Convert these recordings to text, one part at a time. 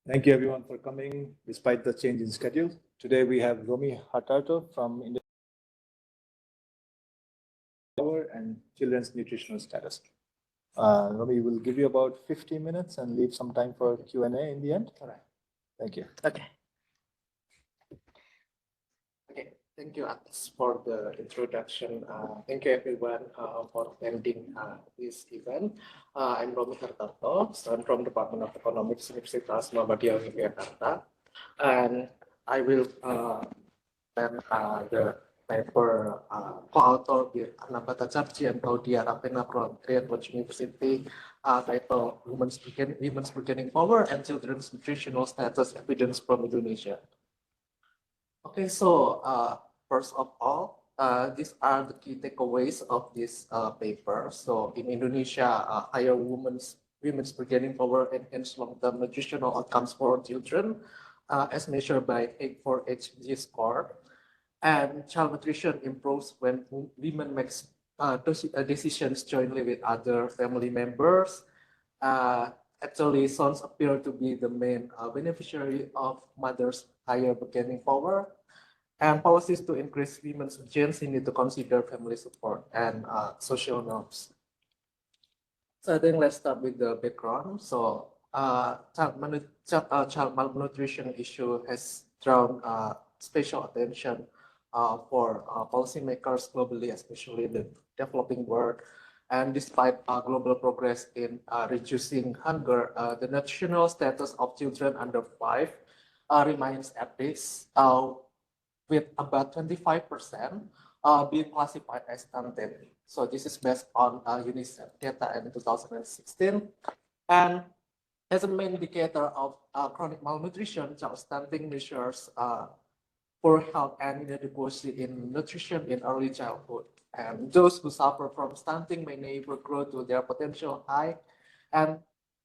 Thank you everyone for coming despite the change in schedule. Today we have Romi Hartarto from Indonesia and Children's Nutritional Status. Romi will give you about 50 minutes and leave some time for Q&A in the end. All right. Thank you. Okay. Okay. Thank you, Atas, for the introduction. Thank you, everyone, for attending this event. I'm Romi Hartarto, I'm from Department of Economics, Universitas Muhammadiyah, Yogyakarta, and I will present the paper co-author with Anambata Chapchi and Claudia Ravena from Greenwich University, titled Women's Bargaining Power and Children's Nutritional Status Evidence from Indonesia. Okay, so first of all, these are the key takeaways of this paper. So in Indonesia, higher women's bargaining power enhance long-term nutritional outcomes for children, as measured by 8-4-HG score. And child nutrition improves when women make decisions jointly with other family members. Actually, sons appear to be the main beneficiary of mothers' higher bargaining power. And policies to increase women's agency need to consider family support and social norms. So I think let's start with the background. So child malnutrition issue has drawn special attention for policymakers globally, especially in the developing world. And despite global progress in reducing hunger, the nutritional status of children under 5 remains at risk, with about 25% being classified as stunted. So this is based on UNICEF data in 2016. And as a main indicator of chronic malnutrition, child stunting measures poor health and inadequacy in nutrition in early childhood. And those who suffer from stunting may never grow to their potential height, and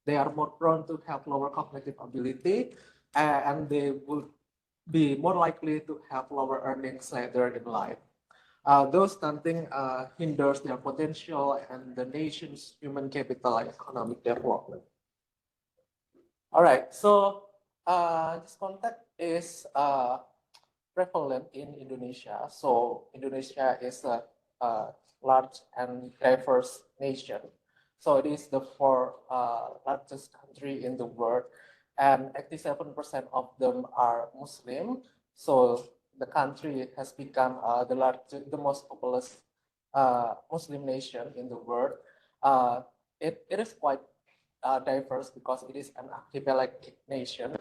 they are more prone to have lower cognitive ability, and they will be more likely to have lower earnings later in life. Those stunting hinders their potential and the nation's human capital and economic development. All right, so this context is prevalent in Indonesia. So Indonesia is a large and diverse nation. So it is the 4th largest country in the world, and 87% of them are Muslim. So the country has become the most populous Muslim nation in the world. It is quite diverse because it is an archipelagic nation.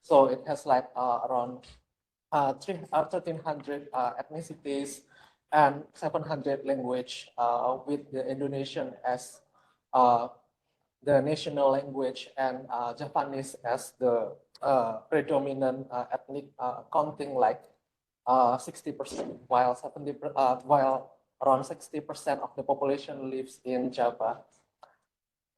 So it has like around 1,300 ethnicities and 700 language, with the Indonesian as the national language and Japanese as the predominant ethnic, counting like 60%, while around 60% of the population lives in Java.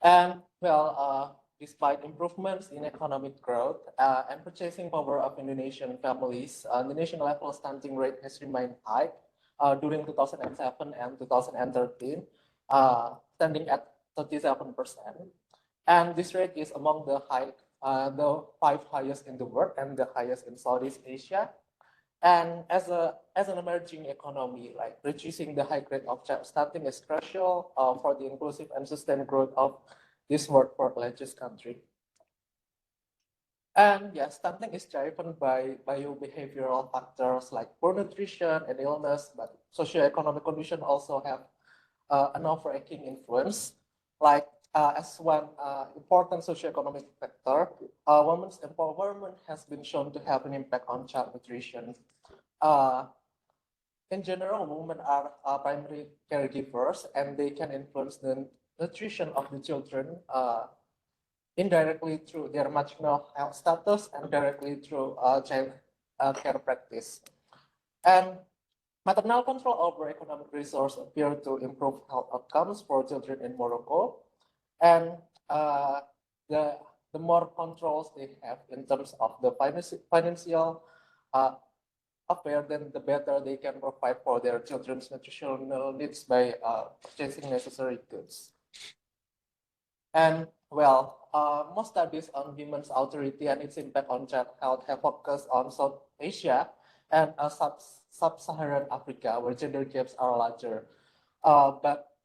And well, despite improvements in economic growth and purchasing power of Indonesian families, the national level stunting rate has remained high during 2007 and 2013, standing at 37%. And this rate is among the 5 highest in the world and the highest in Southeast Asia. And as an emerging economy, like reducing the high rate of child stunting is crucial for the inclusive and sustained growth of this world's largest country. And yeah, stunting is driven by biobehavioral factors like poor nutrition and illness, but socioeconomic conditions also have an overarching influence. Like as one important socioeconomic factor, women's empowerment has been shown to have an impact on child nutrition. In general, women are primary caregivers, and they can influence the nutrition of the children indirectly through their maternal health status and directly through child care practice. And maternal control over economic resources appear to improve health outcomes for children in Morocco. And the more controls they have in terms of the financial affair, then the better they can provide for their children's nutritional needs by purchasing necessary goods. And Well, most studies on women's authority and its impact on child health have focused on South Asia and sub-Saharan Africa, where gender gaps are larger.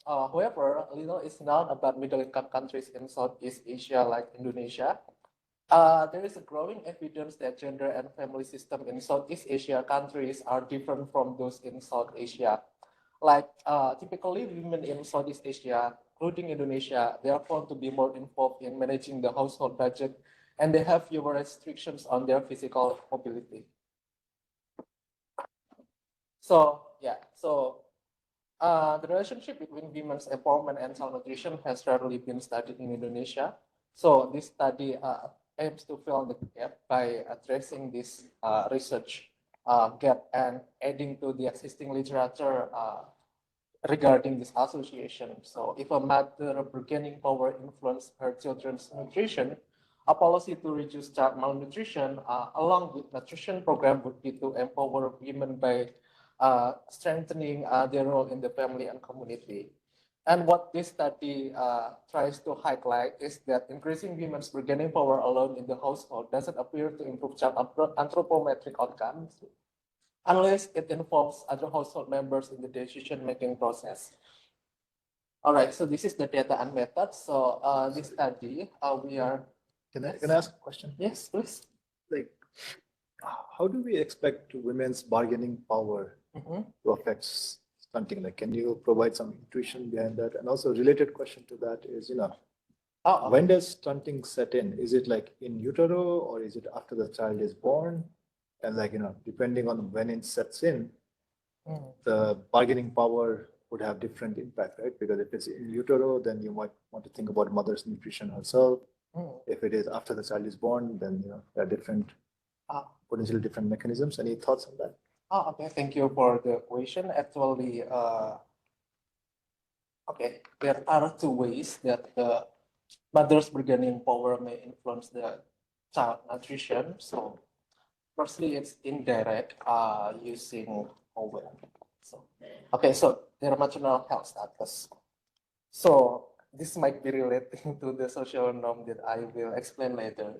However, little is known about middle-income countries in Southeast Asia, like Indonesia. There is a growing evidence that gender and family system in Southeast Asia countries are different from those in South Asia. Like typically, women in Southeast Asia, including Indonesia, they are found to be more involved in managing the household budget, and they have fewer restrictions on their physical mobility. So the relationship between women's empowerment and child nutrition has rarely been studied in Indonesia. So this study aims to fill the gap by addressing this research gap and adding to the existing literature regarding this association. So if a mother bargaining power influence her children's nutrition, a policy to reduce child malnutrition along with nutrition program would be to empower women by strengthening their role in the family and community. And what this study tries to highlight is that increasing women's bargaining power alone in the household doesn't appear to improve child anthropometric outcomes unless it involves other household members in the decision-making process. All right, so this is the data and methods. So this study, we are... Can I ask a question? Yes, please. Like, how do we expect women's bargaining power to affect stunting? Like, can you provide some intuition behind that? And also, related question to that is, when does stunting set in? Is it like in utero, or is it after the child is born? And like, depending on when it sets in, the bargaining power would have different impact, right? Because if it's in utero, then you might want to think about mother's nutrition herself. If it is after the child is born, then there are different, potentially different mechanisms. Any thoughts on that? Okay, thank you for the question. Actually, okay, there are two ways that the mother's bargaining power may influence the child nutrition. So firstly, it's indirect using over. So, okay, so their maternal health status. So this might be relating to the social norm that I will explain later,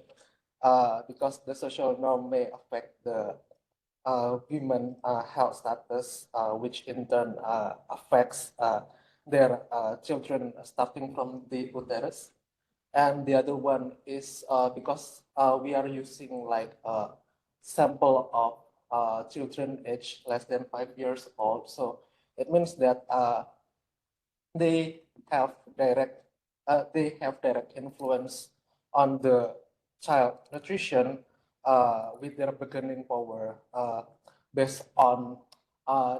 because the social norm may affect the women health status, which in turn affects their children starting from the uterus. And the other one is because we are using like a sample of children aged less than 5 years old. So it means that they have direct influence on the child nutrition with their bargaining power based on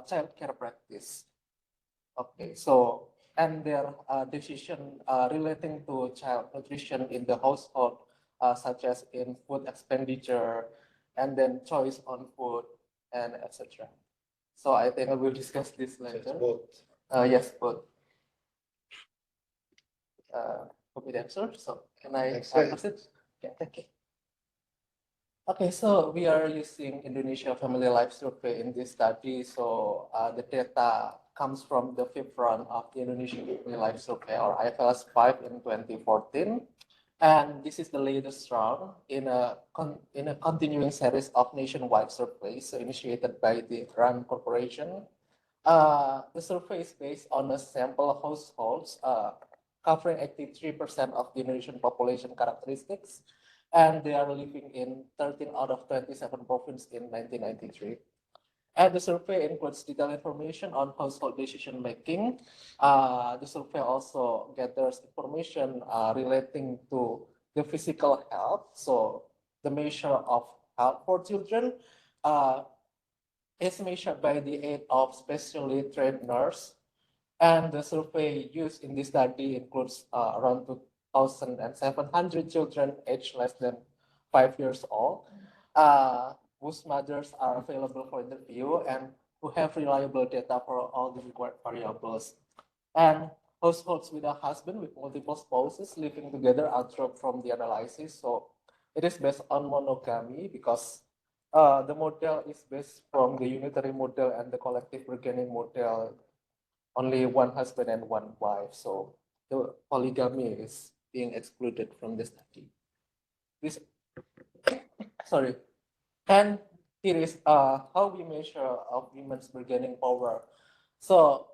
child care practice. Okay, so and their decision relating to child nutrition in the household, such as in food expenditure, and then choice on food, and etc. So I think I will discuss this later. Yes, both. Copy the answer. So can I proceed? Yeah, thank you. Okay, so we are using Indonesia Family Life Survey in this study. So the data comes from the fifth round of the Indonesian Family Life Survey, or IFLS 5 in 2014. And this is the latest round in a continuing series of nationwide surveys initiated by the RAND Corporation. The survey is based on a sample of households covering 83% of the Indonesian population characteristics, and they are living in 13 out of 27 provinces in 1993. And the survey includes detailed information on household decision making. The survey also gathers information relating to the physical health. So the measure of health for children is measured by the aid of specially trained nurse. And the survey used in this study includes around 2,700 children aged less than 5 years old, whose mothers are available for interview and who have reliable data for all the required variables. And households with a husband with multiple spouses living together are dropped from the analysis. So it is based on monogamy because the model is based from the unitary model and the collective bargaining model, only one husband and one wife. So the polygamy is being excluded from the study. This, sorry, and here is how we measure of women's bargaining power. So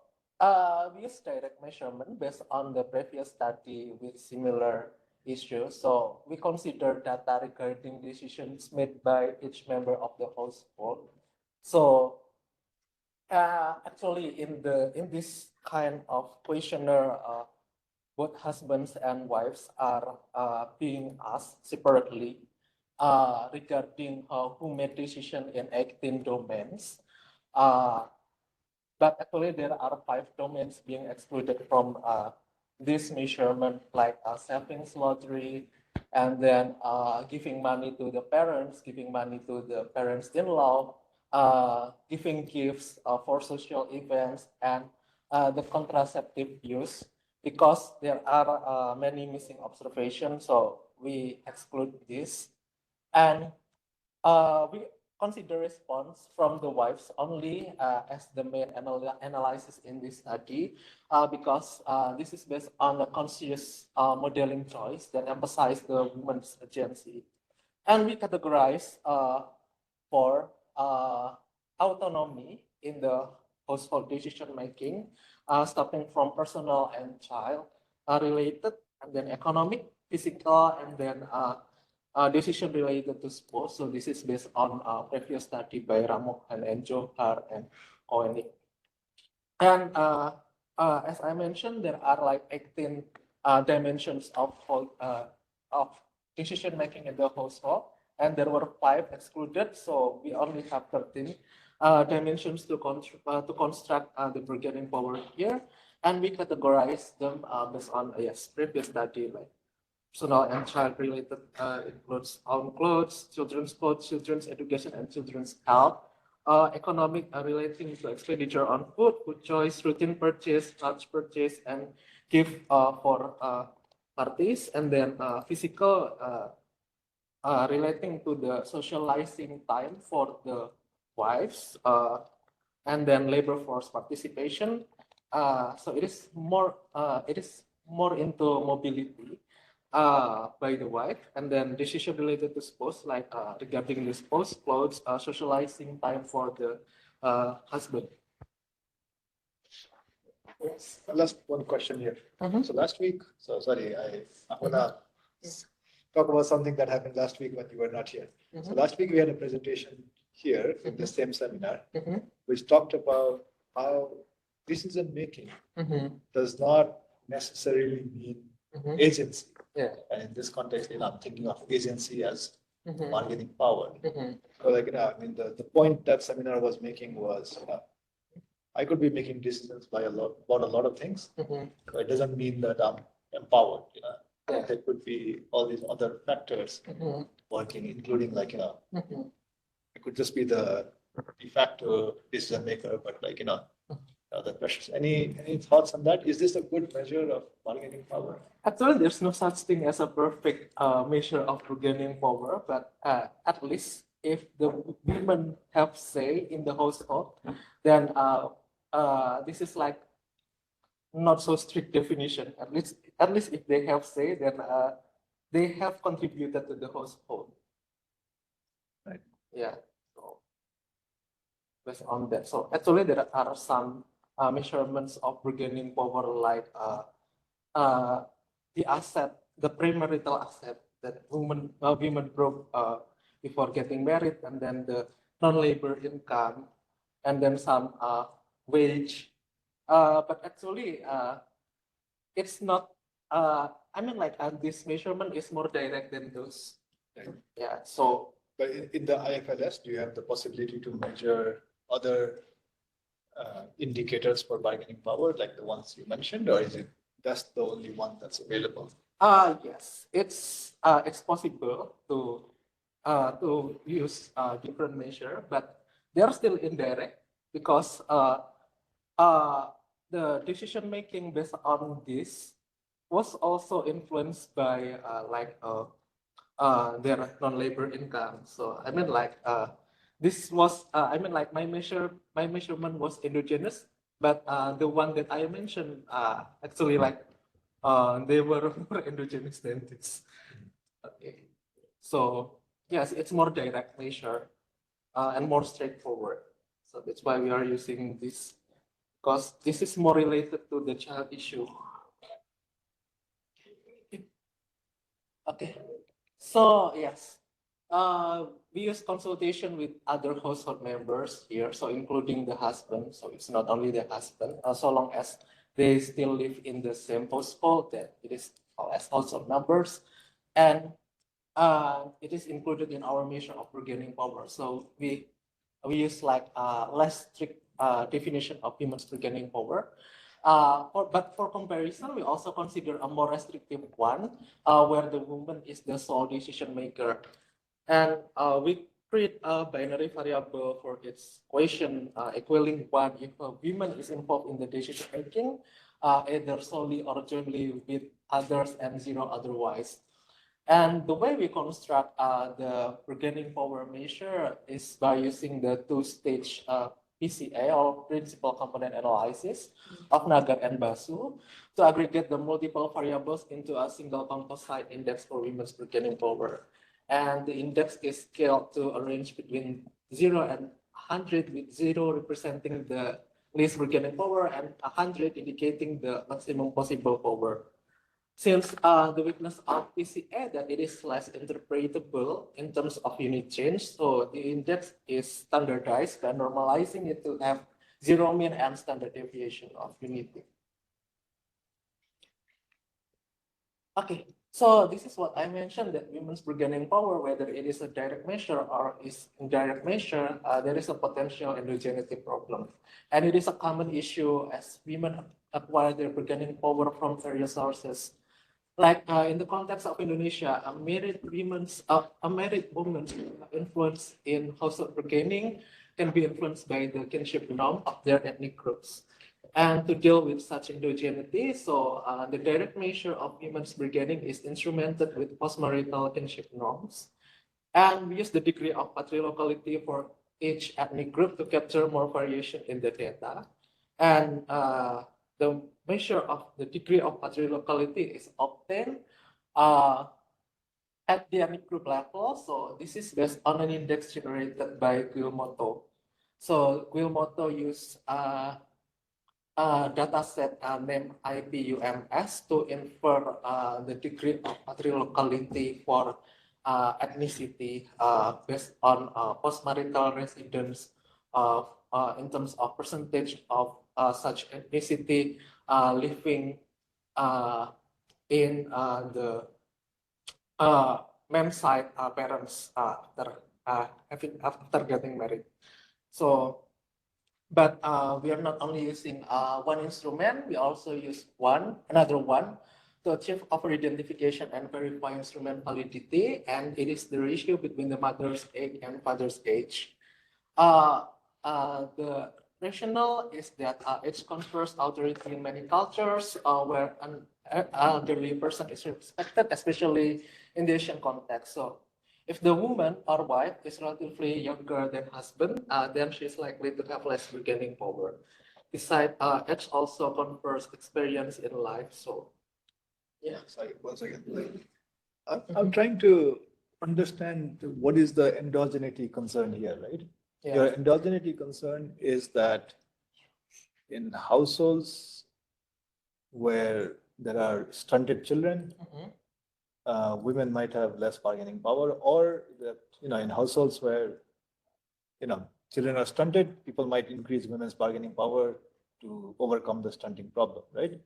we use direct measurement based on the previous study with similar issues. So we consider data regarding decisions made by each member of the household. So actually, in this kind of questionnaire, both husbands and wives are being asked separately regarding who made decision in 18 domains. But actually, there are 5 domains being excluded from this measurement, like savings lottery, and then giving money to the parents, giving money to the parents-in-law, giving gifts for social events, and the contraceptive use, because there are many missing observations, so we exclude this. And we consider response from the wives only as the main analysis in this study, because this is based on a conscious modeling choice that emphasize the woman's agency. And we categorize for autonomy in the household decision making, starting from personal and child related, and then economic, physical, and then decision related to sports. So this is based on a previous study by Ramohan and Johar and Koenig. And as I mentioned, there are like 18 dimensions of decision making in the household, and there were 5 excluded, so we only have 13 dimensions to construct the bargaining power here, and we categorize them based on previous study, like personal and child related includes own clothes, children's education, and children's health. Economic relating to expenditure on food, food choice, routine purchase, lunch purchase, and gift for parties. And then physical relating to the socializing time for the wives, and then labor force participation. So it is more into mobility by the wife, and then decision related to spouse, like regarding the spouse, clothes, socializing time for the husband. Yes. Last one question here. So last week, sorry, I want to talk about something that happened last week when you were not here. So last week we had a presentation here in the same seminar, which talked about how decision making does not necessarily mean agency. Yeah. And in this context, I'm thinking of agency as bargaining power. So like, I mean, the point that seminar was making was, I could be making decisions about a lot of things, but it doesn't mean that I'm empowered. Yeah. There could be all these other factors working, including like, it could just be the de facto decision maker, but like, other pressures. Any thoughts on that? Is this a good measure of bargaining power? Actually, there's no such thing as a perfect measure of bargaining power, but at least if the women have say in the household, then this is like not so strict definition. At least if they have say, then they have contributed to the household. Right. Yeah. So based on that, so actually there are some measurements of bargaining power, like the asset, the premarital asset that women brought before getting married, and then the non-labor income, and then some wage. But actually, it's not. I mean, like this measurement is more direct than those. Right. Yeah. So. But in the IFLS, do you have the possibility to measure other indicators for bargaining power, like the ones you mentioned, or is it that's the only one that's available? Yes, it's possible to use different measure, but they are still indirect, because the decision making based on this was also influenced by their non-labor income. So I mean, like this was I mean, like my measurement was endogenous, but the one that I mentioned actually like they were more endogenous than this. Okay. So yes, it's more direct measure and more straightforward. So that's why we are using this, because this is more related to the child issue. Okay. So yes, we use consultation with other household members here, so including the husband. So it's not only the husband, so long as they still live in the same household, that it is as household numbers, and it is included in our measure of bargaining power. So we use like less strict definition of women's bargaining power. But for comparison, we also consider a more restrictive one, where the woman is the sole decision maker. And we create a binary variable for its equation, equaling one if a woman is involved in the decision making, either solely or jointly with others, and zero otherwise. And the way we construct the bargaining power measure is by using the two-stage PCA, or principal component analysis, of Nagar and Basu to aggregate the multiple variables into a single composite index for women's bargaining power. And the index is scaled to a range between 0 and 100, with 0 representing the least bargaining power and 100 indicating the maximum possible power. Since the weakness of PCA that it is less interpretable in terms of unit change, so the index is standardized by normalizing it to have zero mean and standard deviation of unity. Okay, so this is what I mentioned, that women's bargaining power, whether it is a direct measure or is indirect measure, there is a potential endogeneity problem. And it is a common issue as women acquire their bargaining power from various sources. Like in the context of Indonesia, a married woman's influence in household bargaining can be influenced by the kinship norm of their ethnic groups. And to deal with such endogeneity, so the direct measure of women's bargaining is instrumented with postmarital kinship norms. And we use the degree of patrilocality for each ethnic group to capture more variation in the data. And the measure of the degree of patrilocality is obtained at the ethnic group level. So this is based on an index generated by Guillemotto. So Guillemotto used data set named IPUMS to infer the degree of patrilocality for ethnicity based on postmarital residence in terms of percentage of such ethnicity living in the men's side parents after getting married. So, but we are not only using one instrument, we also use another one to achieve over identification and verify instrument validity, and it is the ratio between the mother's age and father's age. The rationale is that age confers authority in many cultures where an elderly person is respected, especially in the Asian context. So if the woman or wife is relatively younger than husband, then she's likely to have less bargaining power. Besides, age also confers experience in life. So yeah. Sorry, 1 second. I'm trying to understand what is the endogeneity concern here, right? Yeah. Your endogeneity concern is that in households where there are stunted children, women might have less bargaining power, or that, in households where, children are stunted, people might increase women's bargaining power to overcome the stunting problem, right?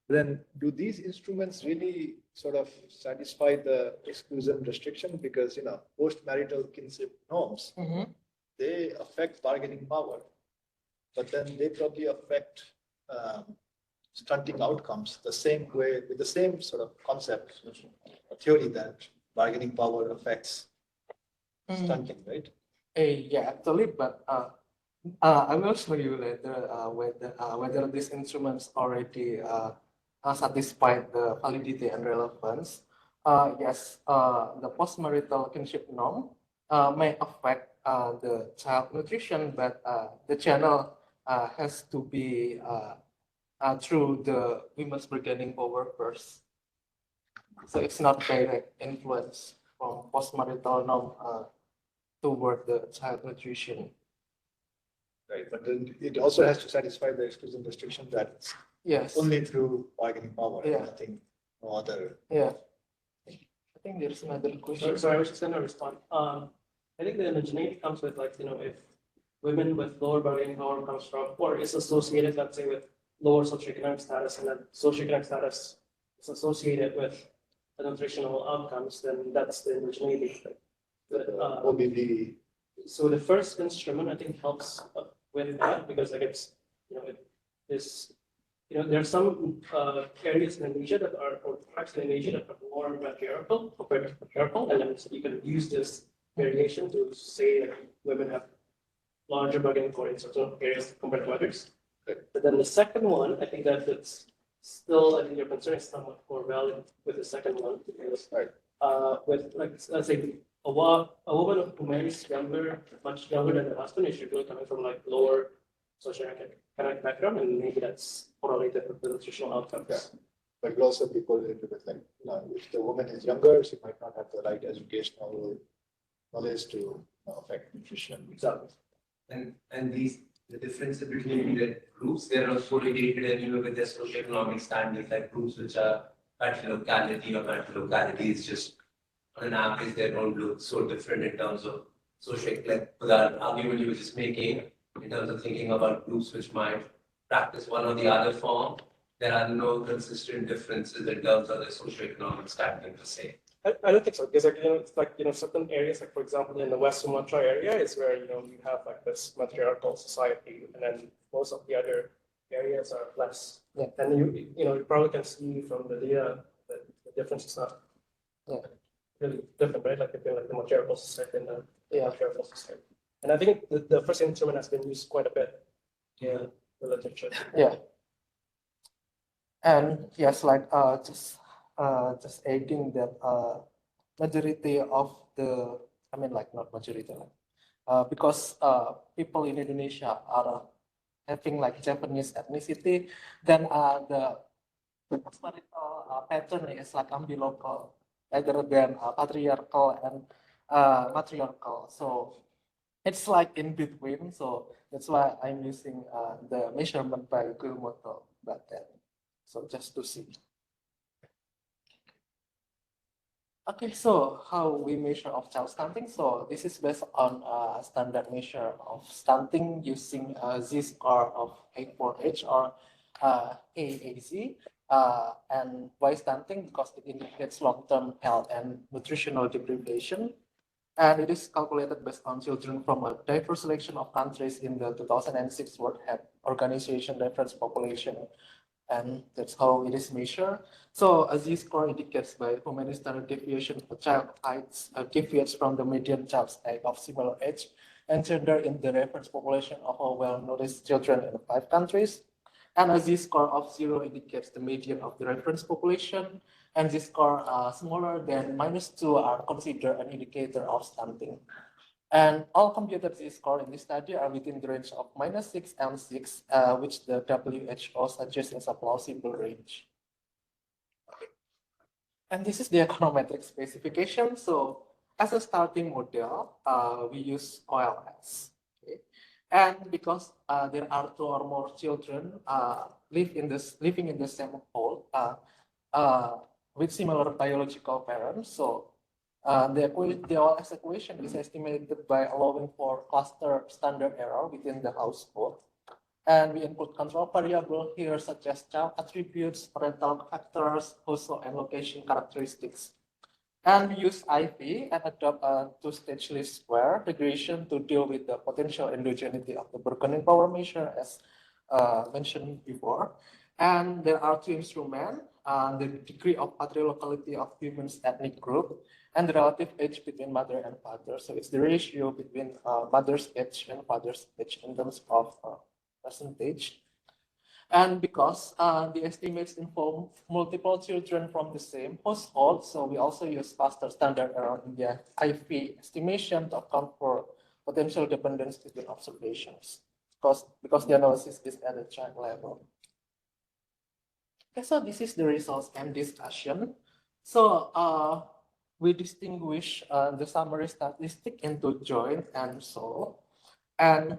Then do these instruments really sort of satisfy the exclusion restriction? Because, post-marital kinship norms, they affect bargaining power, but then they probably affect stunting outcomes the same way, with the same sort of concept, theory that bargaining power affects stunting, right? Yeah, actually, but I will show you later whether these instruments already satisfy the validity and relevance. Yes, the postmarital kinship norm may affect the child nutrition, but the channel has to be through the women's bargaining power first. So it's not direct influence from postmarital norm toward the child nutrition. Right, but then it also has to satisfy the exclusion restriction that it's Yes. only through bargaining power, Yeah. nothing, no other. Yeah. I think there's another question. Sorry, I was just going to respond. I think the indigeneity comes with like, if women with lower bargaining power comes from, or is associated, let's say, with lower socioeconomic status, and then socioeconomic status is associated with the nutritional outcomes, then that's the indigeneity. But, OBB, so the first instrument, I think, helps with that because like it's, it is, there are some areas in Indonesia that are, or tribes in Indonesia that are more matriarchal compared to patriarchal, and then so you can use this variation to say that women have larger bargaining power in certain areas compared to others. But then the second one, I think that it's still, I think your concern is somewhat more valid with the second one because with like, let's say a woman who marries younger, much younger than the husband is usually coming from like lower socioeconomic background, and maybe that's correlated with the nutritional outcomes. Yeah. but it will also be correlated with like, if the woman is younger, she might not have the right educational knowledge to affect nutrition. Exactly. And the differences between the groups, they're also related anyway with their socioeconomic standards, like groups which are country locality or country locality is just on an average, they don't look so different in terms of social, like for that argument you were just making, in terms of thinking about groups which might practice one or the other form, there are no consistent differences in terms of the socioeconomic standing per se. I don't think so because it's like certain areas, like for example in the West Sumatra area is where you have like this matriarchal society, and then most of the other areas are less. Yeah. And you probably can see from the data that the difference is not really different, right? Like between like the matriarchal society and the patriarchal society. And I think the first instrument has been used quite a bit in the literature. Yeah. And yes, like just adding that majority of the, I mean like not majority, like because people in Indonesia are having like Japanese ethnicity, then the marital pattern is like ambilocal rather than patriarchal and matriarchal. So it's like in between. So that's why I'm using the measurement by Gumoto back then. So just to see. Okay, so how we measure of child stunting? So this is based on a standard measure of stunting using a Z-score of A4H or AAZ. And why stunting? Because it indicates long-term health and nutritional deprivation. And it is calculated based on children from a diverse selection of countries in the 2006 World Health Organization reference population. And that's how it is measured. So a Z-score indicates by how many standard deviation for child heights deviates from the median child's age of similar age and gender in the reference population of all well-nourished children in 5 countries. And a Z-score of 0 indicates the median of the reference population. And Z-score smaller than -2 are considered an indicator of stunting. And all computed Z-score in this study are within the range of -6 and 6, which the WHO suggests is a plausible range. And this is the econometric specification. So as a starting model, we use OLS. Okay? And because there are 2 or more children living in the same home with similar biological parents, so the OLS equation is estimated by allowing for cluster standard error within the household. And we include control variable here such as child attributes, parental factors, household and location characteristics. And we use IV and adopt a 2-stage least square regression to deal with the potential endogeneity of the bargaining power measure as mentioned before. And there are 2 instruments, the degree of patriarchality of women's ethnic group and the relative age between mother and father. So it's the ratio between mother's age and father's age in terms of percentage. And because the estimates involve multiple children from the same household, so we also use cluster standard error in the IV estimation to account for potential dependence between observations, because the analysis is at a child level. Okay, so this is the results and discussion. So we distinguish the summary statistic into joint and sole. And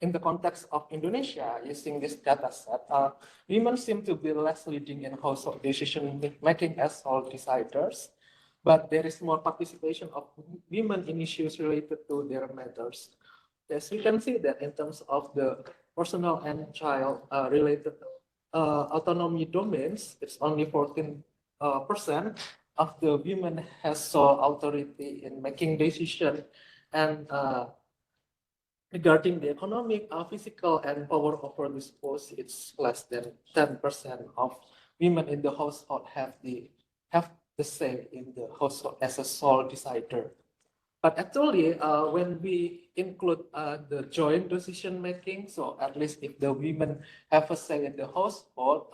in the context of Indonesia, using this data set, women seem to be less leading in household decision making as sole deciders, but there is more participation of women in issues related to their matters. As we can see that in terms of the personal and child related autonomy domains, it's only 14% of the women has sole authority in making decision, and regarding the economic, physical, and power over dispose, it's less than 10% of women in the household have the say in the household as a sole decider. But actually, when we include the joint decision making, so at least if the women have a say in the household,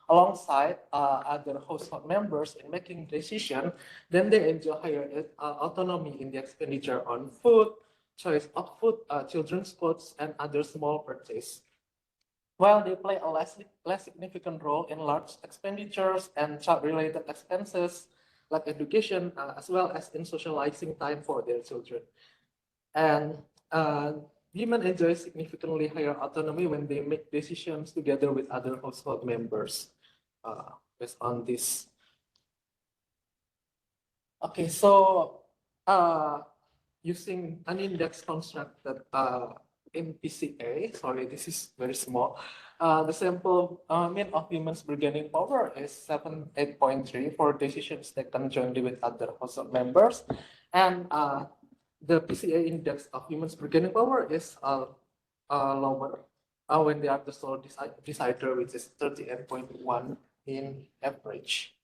alongside other household members in making decision, then they enjoy higher autonomy in the expenditure on food, choice of food, children's clothes, and other small purchase. While they play a less significant role in large expenditures and child-related expenses, like education, as well as in socializing time for their children. And women enjoy significantly higher autonomy when they make decisions together with other household members, based on this. Okay, so using an index constructed in PCA, sorry, this is very small. The sample mean of women's bargaining power is 78.3 for decisions taken jointly with other household members. And the PCA index of women's bargaining power is lower when they are the sole decider, which is 38.1 in average.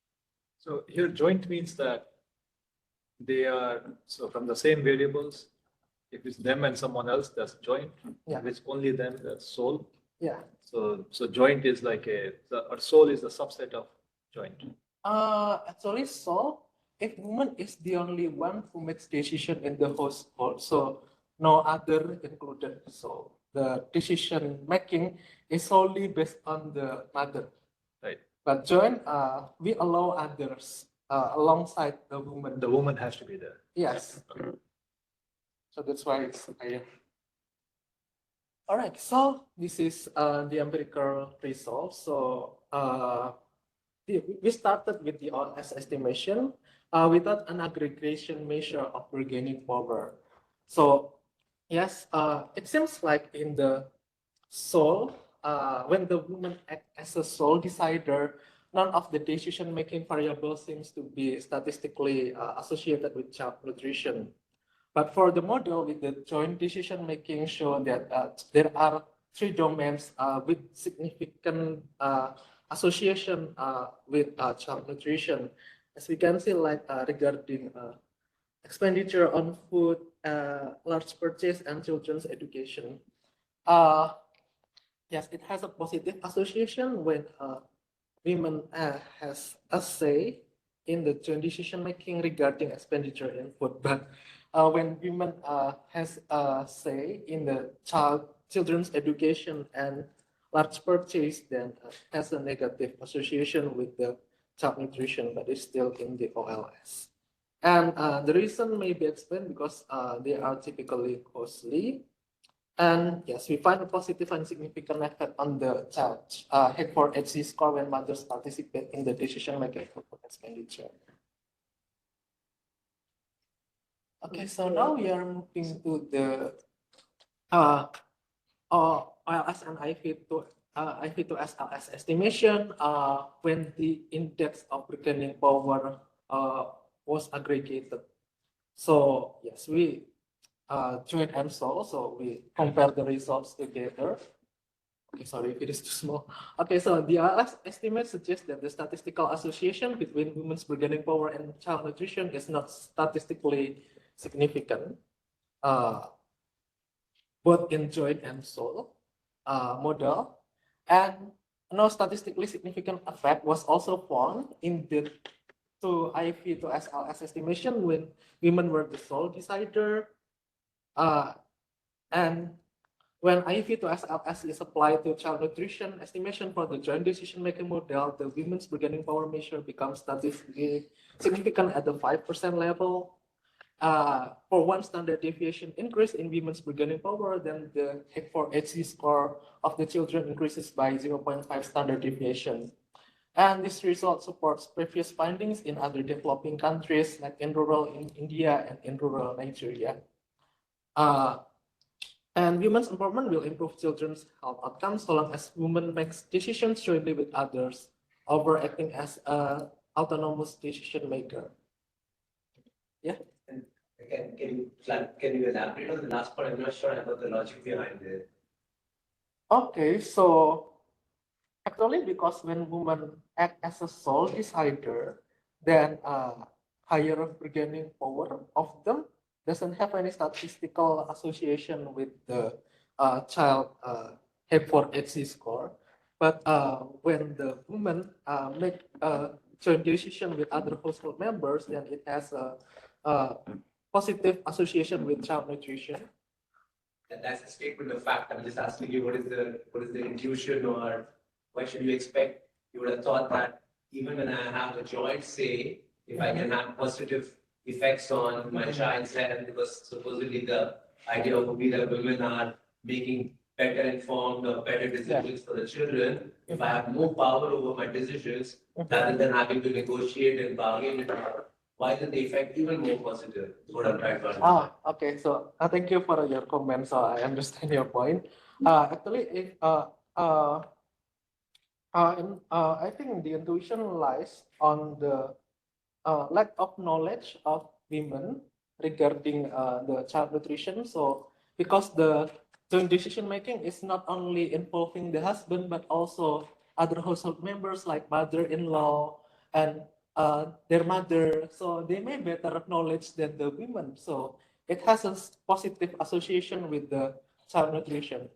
So here joint means that they are, so from the same variables, if it's them and someone else, that's joint. Yeah. If it's only them, that's sole. Yeah. So joint is like or sole is a subset of joint. Actually, so if woman is the only one who makes decision in the household, so no other included. So the decision making is solely based on the mother. Right. But joint, we allow others alongside the woman. The woman has to be there. Yes. So that's why it's higher. All right, so this is the empirical results. So we started with the OS estimation without an aggregation measure of bargaining power. So yes, it seems like in the sole, when the woman act as a sole decider, none of the decision-making variables seems to be statistically associated with child nutrition. But for the model with the joint decision-making show that there are 3 domains with significant association with child nutrition. As we can see, like regarding expenditure on food, large purchase, and children's education. Yes, it has a positive association when women has a say in the joint decision making regarding expenditure in food, but when women has a say in the children's education and large purchase, then has a negative association with the child nutrition, but is still in the OLS. And the reason may be explained because they are typically costly. And yes, we find a positive and significant effect on the child for HC score when mothers participate in the decision making for expenditure. Okay, so now we are moving to the OLS and IV to SLS estimation when the index of bargaining power was aggregated. So yes, we joint and sole, so we compare the results together. Okay, sorry if it is too small. Okay, so the OLS estimate suggests that the statistical association between women's bargaining power and child nutrition is not statistically significant, both in joint and sole model, and no statistically significant effect was also found in the IV to SLS estimation when women were the sole decider, and When IV to SLS is applied to child nutrition estimation for the joint decision-making model, the women's bargaining power measure becomes statistically significant at the 5% level. For one standard deviation increase in women's bargaining power, then the HEC score of the children increases by 0.5 standard deviation. And this result supports previous findings in other developing countries like in rural India and in rural Nigeria. And women's empowerment will improve children's health outcomes so long as women make decisions jointly with others, over acting as an autonomous decision maker. Yeah. And again, can you elaborate on the last part? I'm not sure about the logic behind it. Okay, so actually, because when women act as a sole decider, then higher bargaining power of them doesn't have any statistical association with the child H4HC score. But when the woman make a joint decision with other household members, then it has a positive association with child nutrition. And that's a statement of fact. I'm just asking you what is the intuition, or what should you expect? You would have thought that even when I have a joint say, if I can have positive effects on my child's health, because supposedly the idea would be that women are making better informed or better decisions for the children. If I have more power over my decisions, rather than having to negotiate and bargain, why is the effect even more positive? Is what I'm trying to understand. Okay. So thank you for your comment. So I understand your point. Actually, if I think the intuition lies on the lack of knowledge of women regarding the child nutrition. So because the joint decision making is not only involving the husband but also other household members like mother-in-law and their mother, so they may better knowledge than the women. So it has a positive association with the child nutrition.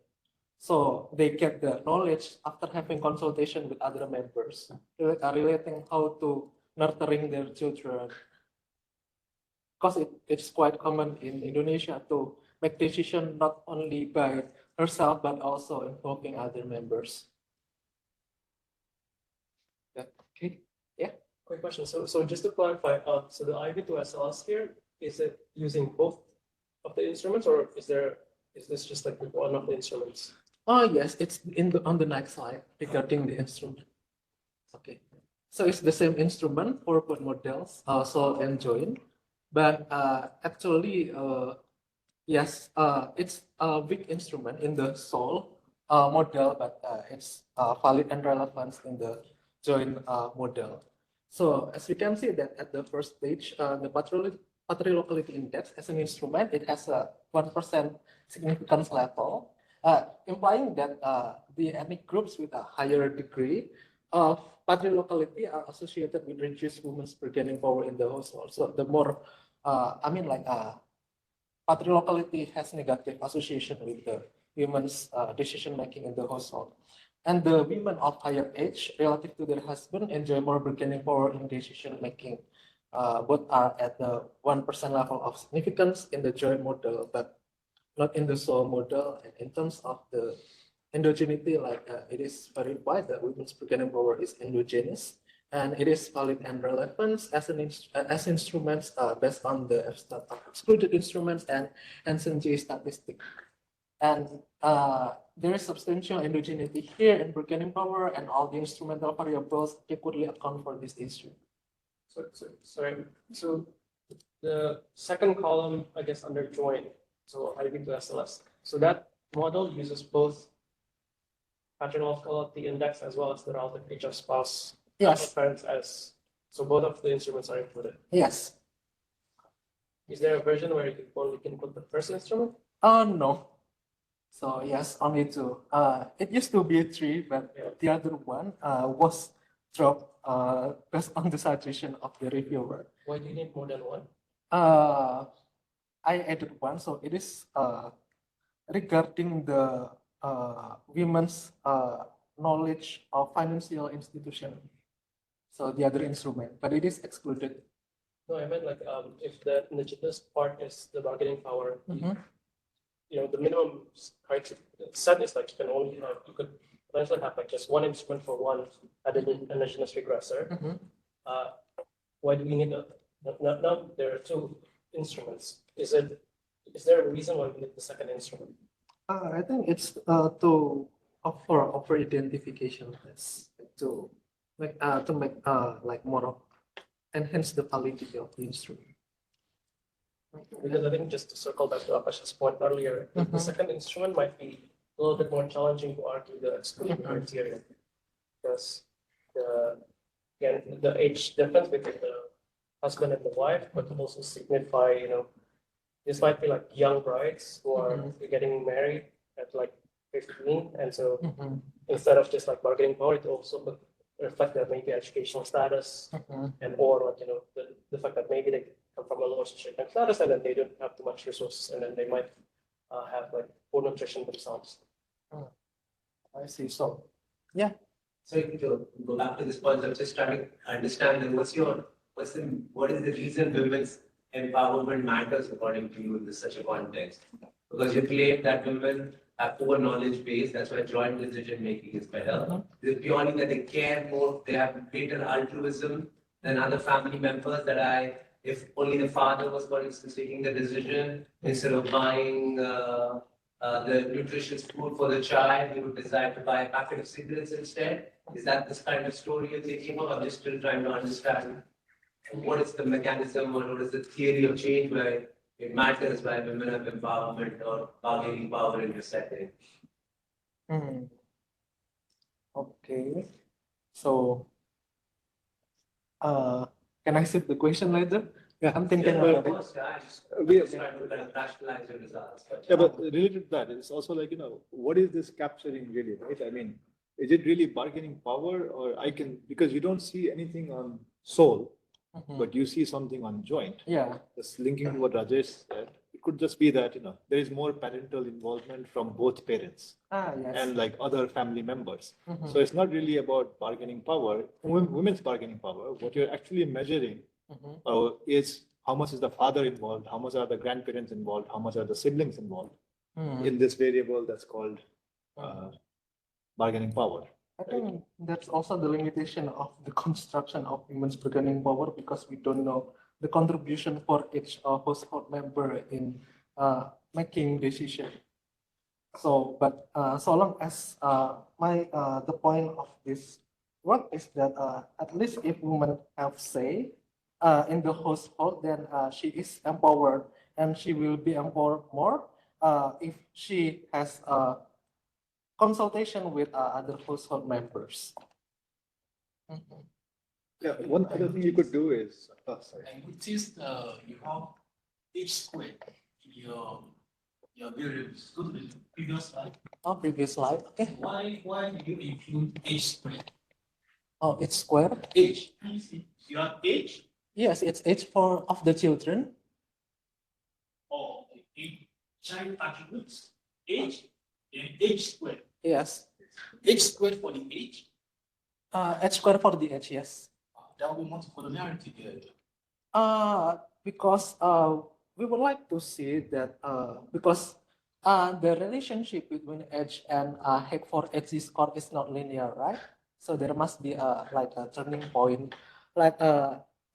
So they get the knowledge after having consultation with other members, relating how to nurturing their children. Because it's quite common in Indonesia to make decision not only by herself but also involving other members. Yeah. Okay. Yeah. Quick question. So just to clarify, so the IV to SLS here, is it using both of the instruments, or is this just like one of the instruments? Oh yes, it's on the next slide regarding the instrument. Okay. So it's the same instrument for both models, sole and joint, but actually, yes, it's a big instrument in the sole model, but it's valid and relevant in the joint model. So as we can see that at the first stage, the battery locality index as an instrument, it has a 1% significance level, implying that the ethnic groups with a higher degree of battery locality are associated with reduced women's bargaining power in the household. So the more, battery locality has negative association with the women's decision making in the household. And the women of higher age relative to their husband enjoy more bargaining power in decision making. Both are at the 1% level of significance in the joint model, but not in the sole model. And in terms of the endogeneity, like it is verified that women's bargaining power is endogenous, and it is valid and relevant as instruments based on the excluded instruments and SNG statistic. And there is substantial endogeneity here in bargaining power, and all the instrumental variables equally account for this issue. So the second column, I guess, under joint, so IV to SLS. So that model uses both paternal locality index as well as the relative age of spouse. Yes. Parents as so both of the instruments are included. Yes. Is there a version where you can only input the first instrument? No. So yes, only two. It used to be three, but the other one was dropped based on the suggestion of the reviewer. Why do you need more than one? I added one, so it is regarding the women's knowledge of financial institution. So the other instrument, but it is excluded. No, I meant like if the indigenous part is the bargaining power, the minimum criteria set is like you could potentially have like just one instrument for one indigenous regressor. Why do we need now there are two instruments? Is there a reason why we need the second instrument? I think it's to offer identification tests to make like more enhance the validity of the instrument. Because I think just to circle back to Akash's point earlier, the second instrument might be a little bit more challenging to argue the exclusion criteria because the age difference between the husband and the wife could also signify, this might be like young brides who are getting married at like 15, and so instead of just like bargaining power, it also could reflect that maybe educational status and or like the fact that maybe they come from a lower socioeconomic status and then they don't have too much resources and then they might have like poor nutrition themselves. I see. So So to go back to this point, I'm just trying to understand then what is the reason women's empowerment matters according to you in such a context? Because you claim that women have poor knowledge base, that's why joint decision making is better. Is it purely that they care more, they have greater altruism than other family members if only the father was, for instance, taking the decision, instead of buying the nutritious food for the child, he would decide to buy a packet of cigarettes instead? Is that this kind of story you're thinking of? I'm just still trying to understand what is the mechanism or what is the theory of change where it matters why women have empowerment or bargaining power in this setting. okay. So can I set the question later? Yeah, I'm thinking Of about it. course, yeah, We- just trying to kind of rationalize your results. Yeah, but related to that, it's also like, what is this capturing really, right? I mean, is it really bargaining power or because you don't see anything on soul, but you see something on joint. Yeah. Just linking to what Rajesh said, it could just be that, there is more parental involvement from both parents Yes. and like other family members. So it's not really about bargaining power, women's bargaining power. What you're actually measuring is how much is the father involved, how much are the grandparents involved, how much are the siblings involved in this variable that's called bargaining power. I think that's also the limitation of the construction of women's bargaining power because we don't know the contribution for each household member in making decision. So, but so long as the point of this work is that at least if women have say in the household, then she is empowered and she will be empowered more if she has consultation with other household members. Yeah, one other thing you could do is, I noticed you have H squared in your variables. Go to the previous slide. Oh, previous slide. Okay. Why do you include H squared? Oh, it's square. H. You have H Yes, it's H for of the children. or a child attributes. H and H squared. Yes. H squared for the H. H square for the H. Yes. That will be multipolarity there. Because we would like to see that because the relationship between H and head for H score is not linear, right? So there must be like a turning point. Like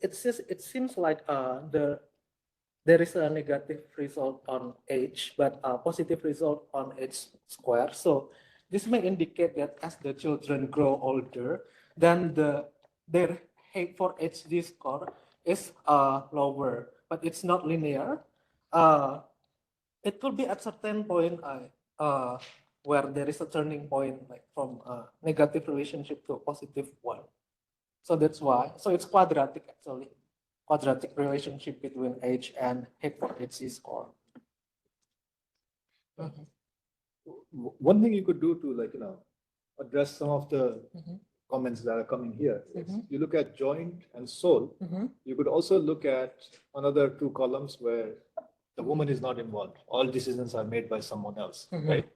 it seems like there is a negative result on H, but a positive result on H square. So this may indicate that as the children grow older, then their height for HD score is lower, but it's not linear. It could be at certain point where there is a turning point, like from a negative relationship to a positive one. So that's why. So it's quadratic actually, quadratic relationship between H and height for HD score. one thing you could do to address some of the comments that are coming here is you look at joint and soul. You could also look at another two columns where the woman is not involved. All decisions are made by someone else, right?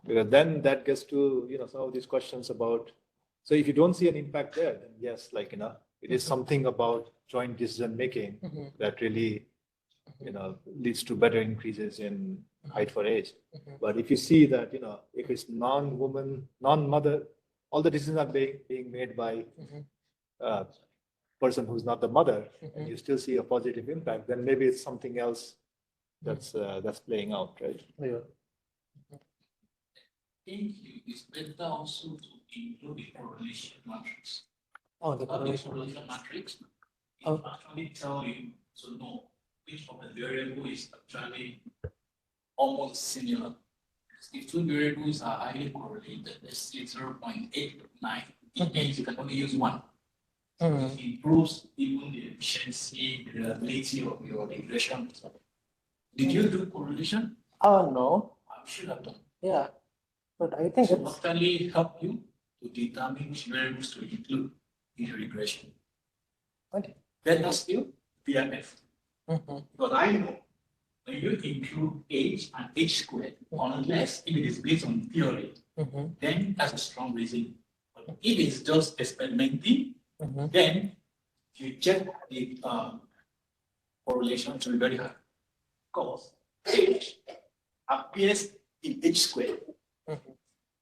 Because then that gets to some of these questions about. So if you don't see an impact there, then yes, it is something about joint decision making that really leads to better increases in height for age. Mhm. But if you see that, if it's non-woman, non-mother, all the decisions are being made by Mhm. person who's not the mother, Mhm. and you still see a positive impact, then maybe it's something else that's playing out, right? Yeah. think it's better also to include the correlation matrix. Oh, the But the correlation. correlation matrix, it Oh. actually tell you to know which of the variable is actually almost similar. If two variables are highly correlated, let's say 0.89, it means you can only use one. Mhm. It improves even the efficiency, the reliability of your regression. Did you do correlation? Oh, no. I should have done. Yeah. But I think To it's, actually help you to determine which variables to include in the regression. okay. Better still, BMF. Mhm. Because I know when you include age and age squared, unless if it is based on theory, Mhm. then that's a strong reason. But if it's just experimenting, Mhm. then you check the correlation to be very high. Because age appears in h squared, Mhm.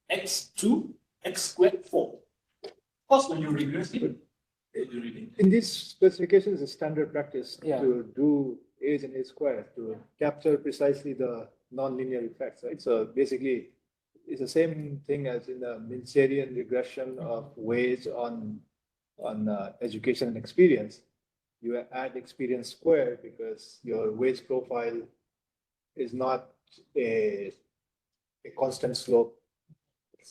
x2, x squared 4. Of course, when you regress it, you reading. In these specifications, it's standard practice Yeah. to do age and age squared to capture precisely the non-linear effects, right? So basically, it's the same thing as in the Mincerian regression of wage on education and experience. You add experience squared because your wage profile is not a constant slope.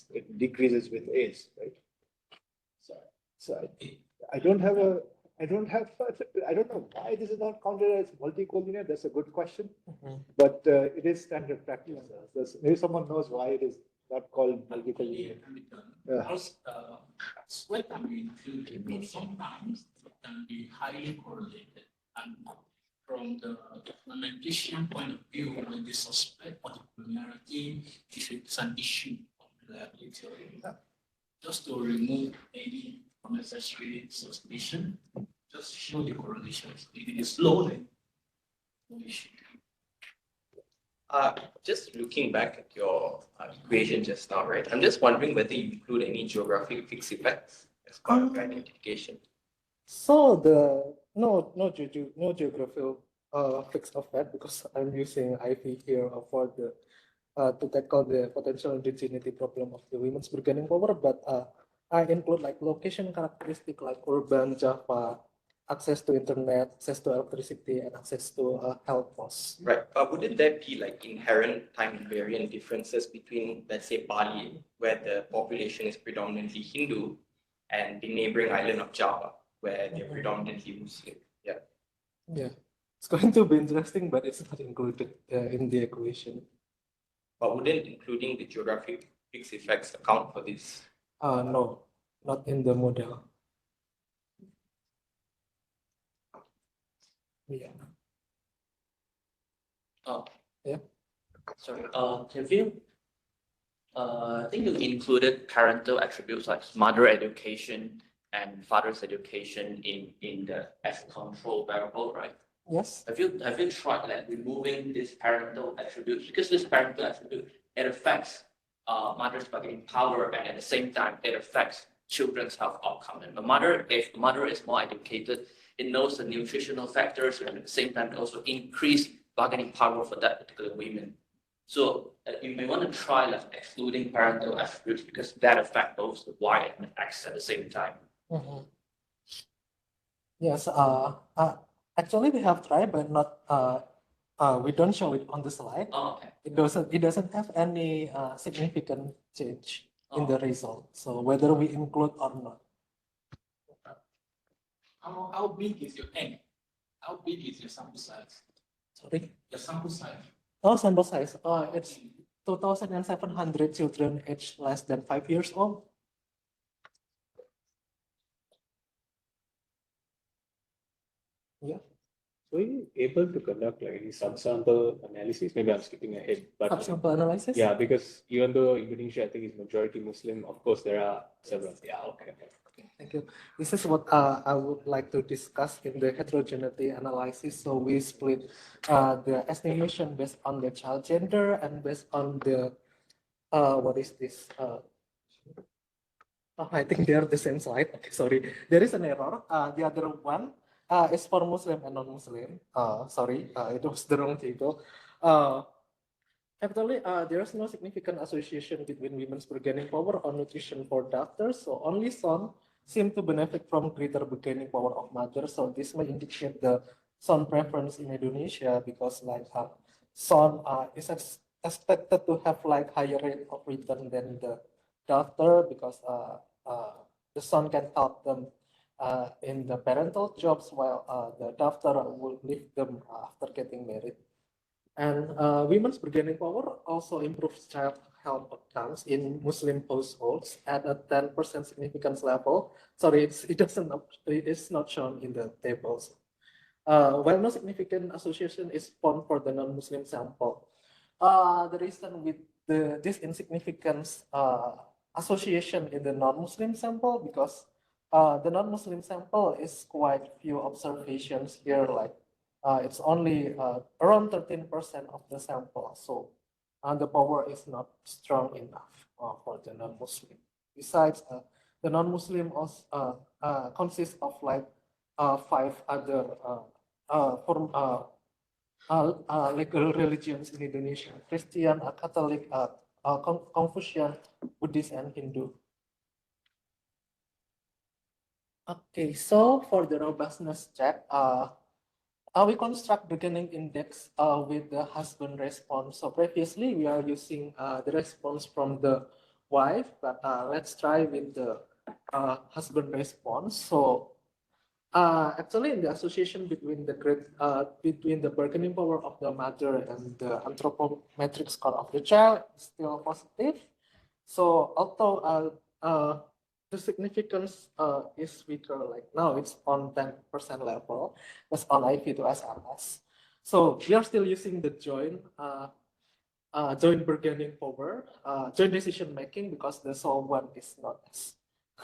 It decreases with age, right? So I don't have a, I don't have, I don't know why this is not counted as multicollinear. That's a good question, Mhm. but it is standard practice. Maybe someone knows why it is not called multicollinear. Yeah. Because sweat can be included, but sometimes it can be highly correlated. And from the implementation point of view, when they suspect multicollinearity, it's an issue of reliability. Just to remove any unnecessary suspicion, just show the correlations. If it is low, then no issue. Just looking back at your equation just now, right? I'm just wondering whether you include any geographic fixed effects as part of your identification. So no geographical fix of that because I'm using IV here for the to tackle the potential indigeneity problem of the women's bargaining power, but I include like location characteristic like urban Java, access to internet, access to electricity, and access to health costs. Right, but wouldn't there be like inherent time invariant differences between, let's say, Bali, where the population is predominantly Hindu, and the neighboring island of Java, where they're predominantly Muslim? Yeah. Yeah, it's going to be interesting, but it's not included in the equation. But wouldn't including the geographic fixed effects account for this? No, not in the model. Yeah. Oh. Yeah. Sorry, have you, I think you included parental attributes like mother education and father's education in the F control variable, right? Yes. Have you tried like removing this parental attribute? Because this parental attribute, it affects mother's bargaining power, and at the same time it affects children's health outcome. And if the mother is more educated, it knows the nutritional factors, and at the same time it also increase bargaining power for that particular women. So you may want to try like excluding parental attributes because that affects both the Y and the X at the same time. Mm-hmm. Yes. Actually, we have tried, but not. We don't show it on the slide. Oh, okay. It doesn't have any significant change in the Oh. result. So whether we include or not. How big is your N? How big is your sample size? Sorry. Your sample size. Oh, sample size. It's 2,700 children aged less than 5 years old. Yeah. So are you able to conduct like any subsample analysis? Maybe I'm skipping ahead, but Subsample analysis. yeah, because even though Indonesia, I think, is majority Muslim, of course there are several. Yeah, okay. Thank you. This is what I would like to discuss in the heterogeneity analysis. So we split the estimation based on the child gender and based on the what is this? I think they are the same slide. Okay, sorry, there is an error. The other one is for Muslim and non-Muslim. Sorry, it was the wrong table. Actually, there is no significant association between women's bargaining power or nutrition for doctors. So only son seem to benefit from greater bargaining power of mother. So this may indicate the son preference in Indonesia because like son is expected to have like higher rate of return than the daughter because the son can help them in the parental jobs while the daughter will leave them after getting married. And women's bargaining power also improves child health outcomes in Muslim households at a 10% significance level. Sorry, it is not shown in the tables. While no significant association is found for the non-Muslim sample, the reason with this insignificance association in the non-Muslim sample because the non-Muslim sample is quite few observations here, like it's only around 13% of the sample. So the power is not strong enough for the non-Muslim. Besides, the non-Muslim also consists of like 5 other legal religions in Indonesia: Christian, Catholic, Confucian, Buddhist, and Hindu. Okay, so for the robustness check, we construct beginning index with the husband response. So previously we are using the response from the wife, but let's try with the husband response. So actually, in the association between the bargaining power of the mother and the anthropometric score of the child is still positive. So although the significance is weaker, like now it's on 10% level, that's on IV to SRS. So we are still using the joint bargaining power, joint decision making because the sole one is not as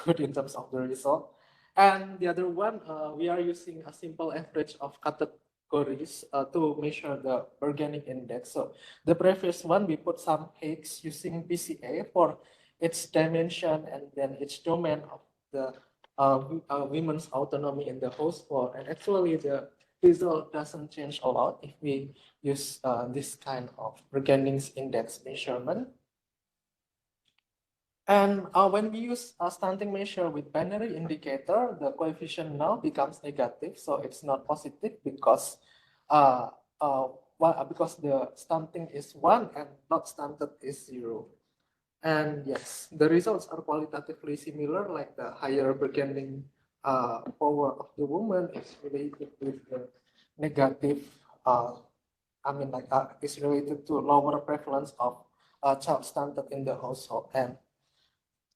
good in terms of the result. And the other one, we are using a simple average of categories to measure the bargaining index. So the previous one, we put some heights using PCA for its dimension and then its domain of the women's autonomy in the household. And actually, the result doesn't change a lot if we use this kind of bargaining index measurement. And when we use a stunting measure with binary indicator, the coefficient now becomes negative. So it's not positive because the stunting is 1 and not stunted is 0. And yes, the results are qualitatively similar, like the higher bargaining power of the woman is related with the negative, is related to lower prevalence of child stunted in the household. And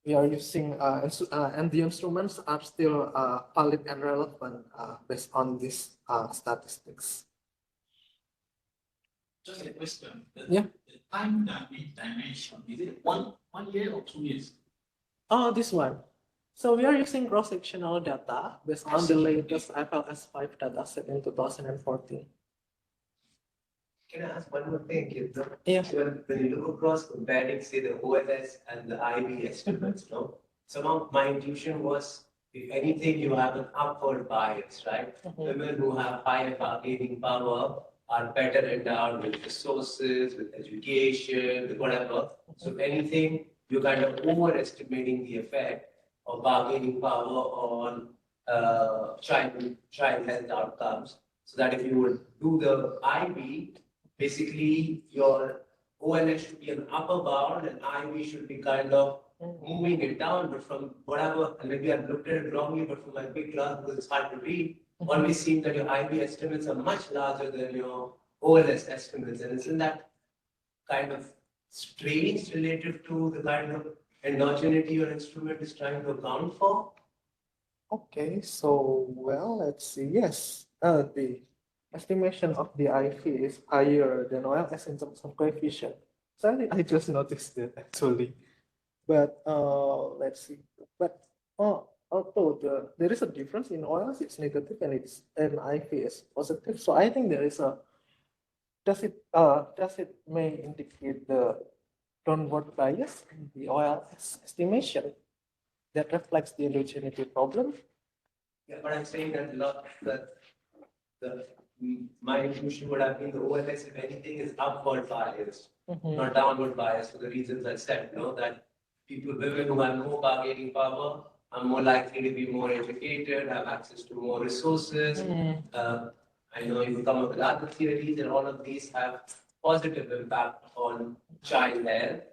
we are using, and the instruments are still valid and relevant based on these statistics. Just a question. Yeah. The time that we dimension, is it one year or 2 years? Oh, this one. So we are using cross-sectional data based on the latest FLS5 data set in 2014. Can I ask one more thing, Kid? Yeah. When you look across comparing, say, the OLS and the IB estimates, no? Some of my intuition was, if anything, you have an upward bias, right? Women who have higher bargaining power are better endowed with resources, with education, with whatever. So if anything, you're kind of overestimating the effect of bargaining power on child health outcomes. So that if you would do the IB, basically your OLS should be an upper bound and IB should be kind of moving it down. But from whatever, and maybe I've looked at it wrongly, but from my big class, because it's hard to read, always seems that your IB estimates are much larger than your OLS estimates. And isn't that kind of strange relative to the kind of endogeneity your instrument is trying to account for? Okay, so well, let's see. Yes, the estimation of the IV is higher than OLS in terms of coefficient. So I just noticed it actually. But let's see. But although there is a difference in oils, it's negative and it's and IV is positive. So I think there is a does it may indicate the downward bias in the oil estimation that reflects the endogeneity problem? Yeah, but I'm saying that the my intuition would have been the OLS, if anything, is upward bias, not downward bias, for the reasons I said. That women who have no bargaining power are more likely to be more educated, have access to more resources. I know you come up with other theories, and all of these have positive impact on child health.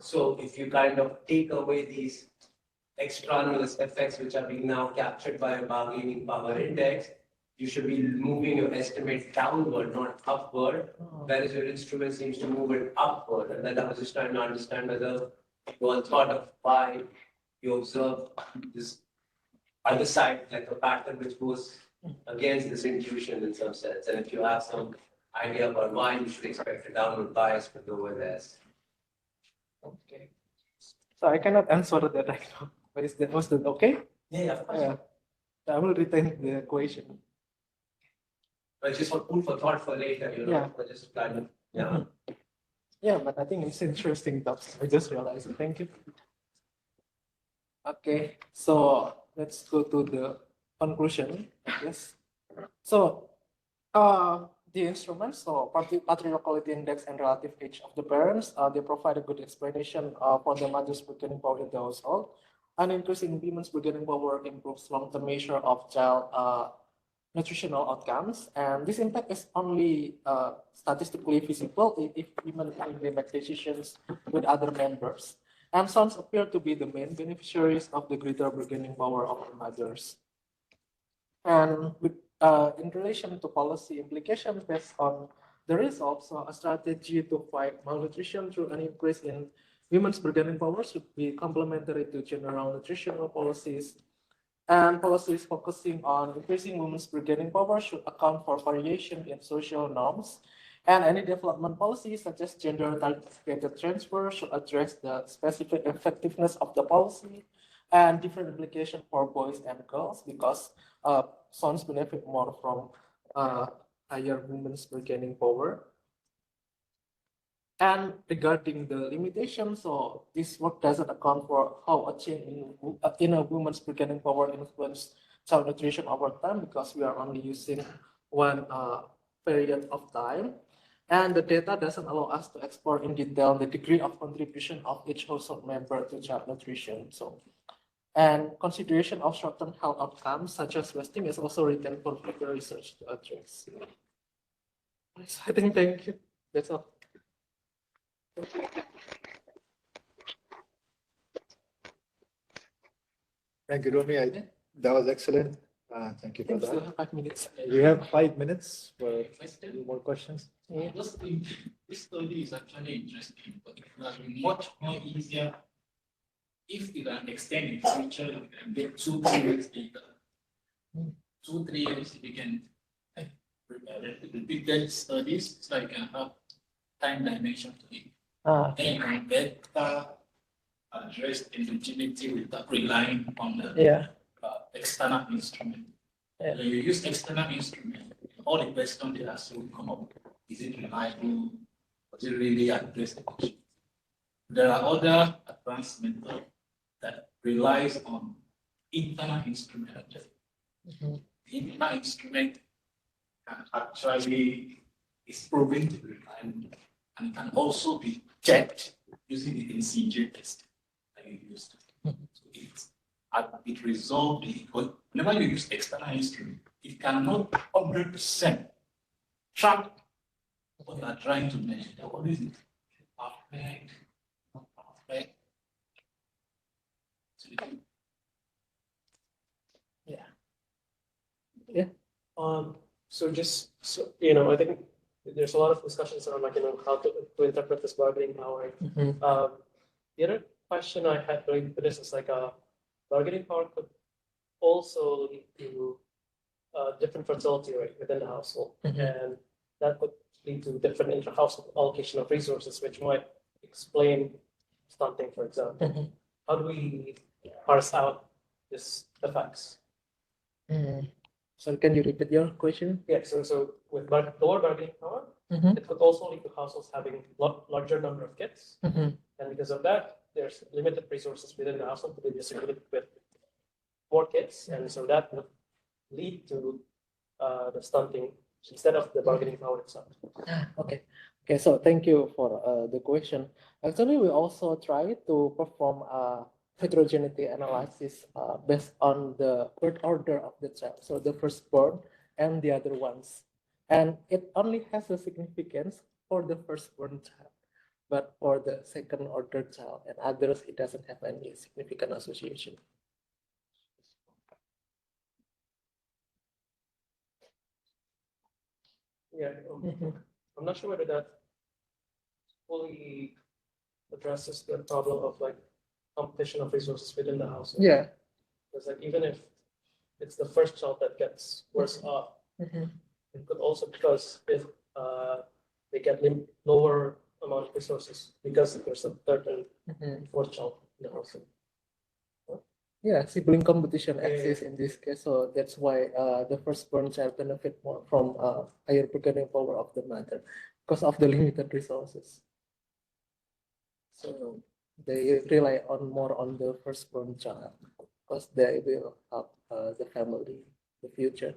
So if you kind of take away these extraneous effects which are being now captured by a bargaining power index, you should be moving your estimate downward, not upward, whereas your instrument seems to move it upward. And then I was just trying to understand whether you all thought of why you observe this other side, like a pattern which goes against this intuition in some sense. And if you have some idea about why you should expect a downward bias with the OLS. Okay. So I cannot answer that right now. But was that okay? Yeah, of course. Yeah. I will retain the question. But just for food for thought for later, Yeah. for just planning. Yeah. Yeah, but I think it's interesting topic. I just realized it. Thank you. Okay, so let's go to the conclusion, I guess. So, the instruments, so patriarchality index and relative age of the parents, they provide a good explanation for the mother's bargaining power in the household. An increase in women's bargaining power improves long-term measure of child nutritional outcomes, and this impact is only statistically visible if women can make decisions with other members. And sons appear to be the main beneficiaries of the greater bargaining power of the mothers. And with, in relation to policy implications based on the results, so a strategy to fight malnutrition through an increase in women's bargaining power should be complementary to general nutritional policies. And policies focusing on increasing women's bargaining power should account for variation in social norms. And any development policy, such as gender targeted transfer, should address the specific effectiveness of the policy and different implications for boys and girls, because sons benefit more from higher women's bargaining power. And regarding the limitations, so this work doesn't account for how a change in a woman's bargaining power influence child nutrition over time, because we are only using one period of time. And the data doesn't allow us to explore in detail the degree of contribution of each household member to child nutrition. So, and consideration of short-term health outcomes such as wasting is also written for further research to address. So I think thank you. That's all. Thank you, Romi. I think that was excellent. Thank you for Still that. have 5 minutes. We have 5 minutes for Question? any more questions. This study is actually interesting, but it will be much more easier if we can extend in future, we can get 2-3 years data. 2-3 years, we can repeat that studies, so I can have time dimension to it. Then you can better address indigeneity without relying on the external instrument. When you use external instrument, all the questions that are still come up. Is it reliable? Does it really address the question? There are other advanced methods that relies on internal instrument. The internal instrument can actually is proven to be reliable and can also be checked using the NCJ test that you used. So it resolves whenever you use external instrument, it cannot 100% track what you are trying to measure. What is it? Perfect, not perfect. So just so you know, I think there's a lot of discussions around how to interpret this bargaining power. The other question I had related to this is bargaining power could also lead to different fertility rate within the household, and that could lead to different intra-household allocation of resources, which might explain stunting, for example. How do we parse out this effects. So can you repeat your question? Yeah, so with lower bargaining power, it could also lead to households having larger number of kids. And because of that, there's limited resources within the household to be distributed with more kids. And so that would lead to the stunting instead of the bargaining power itself. Okay. Okay, so thank you for the question. Actually, we also try to perform a heterogeneity analysis based on the birth order of the child. So the firstborn and the other ones. And it only has a significance for the firstborn child. But for the second order child and others, it doesn't have any significant association. Yeah, I'm not sure whether that fully addresses the problem of like competition of resources within the household. Yeah. Because like even if it's the first child that gets worse off, it could also because if they get lower amount of resources because there's a third and fourth child in the household. Yeah, sibling competition exists in this case, so that's why the firstborn child benefit more from higher bargaining power of the mother because of the limited resources. So they rely on more on the firstborn child because they will help the family in the future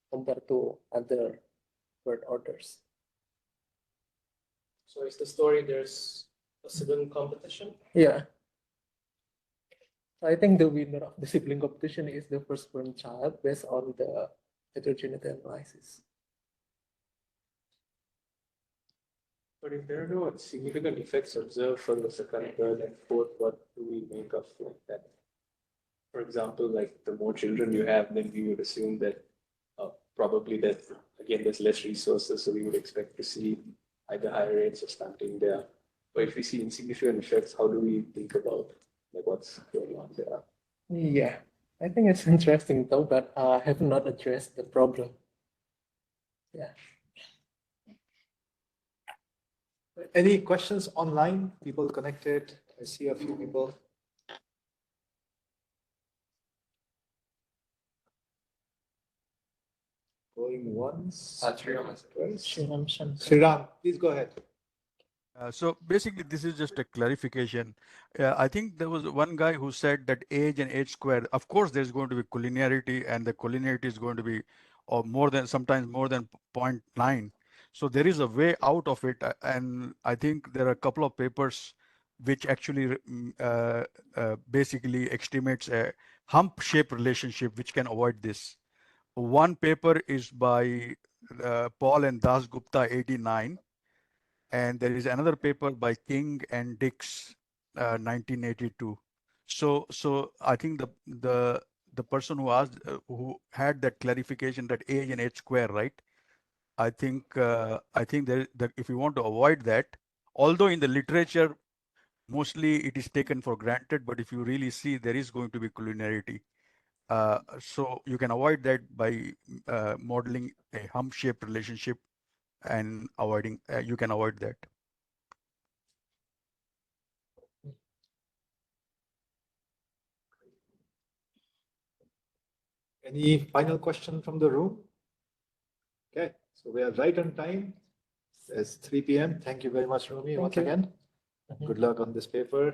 compared to other birth orders. So is the story there's a sibling competition? Yeah. I think the winner of the sibling competition is the firstborn child based on the heterogeneity analysis. But if there are no significant effects observed for the second, third, and fourth, what do we make of like that? For example, like the more children you have, then we would assume that probably that again there's less resources, so we would expect to see either higher rates of stunting there. But if we see insignificant effects, how do we think about like what's going on there? Yeah, I think it's interesting though, but I have not addressed the problem. Yeah. Any questions online? People connected? I see a few people. Going once. Sriram, please go ahead. So basically, this is just a clarification. I think there was one guy who said that age and age squared, of course, there's going to be collinearity, and the collinearity is going to be more than sometimes more than 0.9. So there is a way out of it. And I think there are a couple of papers which actually basically estimates a hump shape relationship which can avoid this. One paper is by Paul and Das Gupta, 89. And there is another paper by King and Dix, 1982. So I think the person who asked, who had that clarification that age and age square, right? I think that if you want to avoid that, although in the literature mostly it is taken for granted, but if you really see, there is going to be collinearity. So you can avoid that by modeling a hump-shaped relationship and avoiding. You can avoid that. Any final question from the room? Okay, so we are right on time. It's 3 p.m. Thank you very much, Romi, once again. Good luck on this paper.